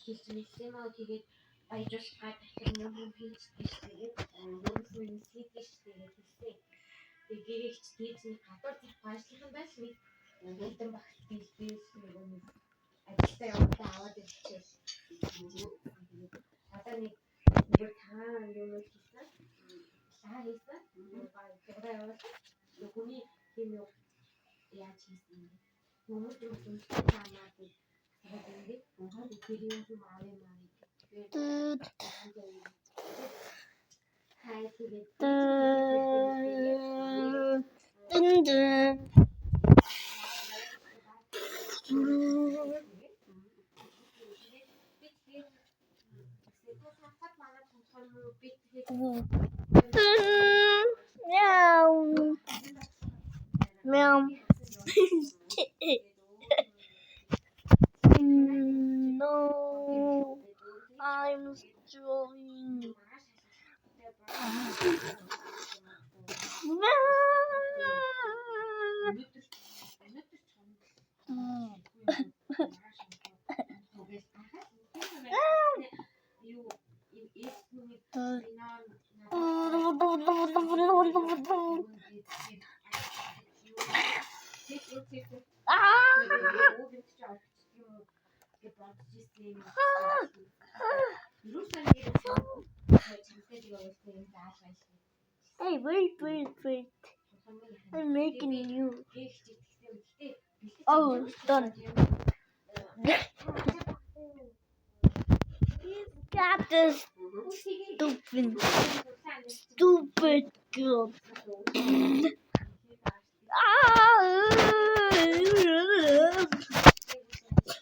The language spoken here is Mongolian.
хэлж мэдсэн маа тэгээд баяжуулахад дахин юм хийж тэгээд өөрөөр нь хийдэж тэгээд хэлсэн. Тэгээд гэрэгч дээдний гадуур зах ажлынхан байж нэг өдөр багт билбээс нэг ажилдаа явуулаа аваад ирчихсэн. Одоо нэг таан юм хийсэн. Лаа хийсэн. Баяжуулаа явуулсан. Нөгөөний тийм юу яаж хийсэн юм. Хүмүүс юм таамаад тэгээд тэр юм аваа маа. Хай тэгээд Meow. No, I'm drawing. Hey, wait. I'm making you. Oh, it's done. He's got this stupid girl.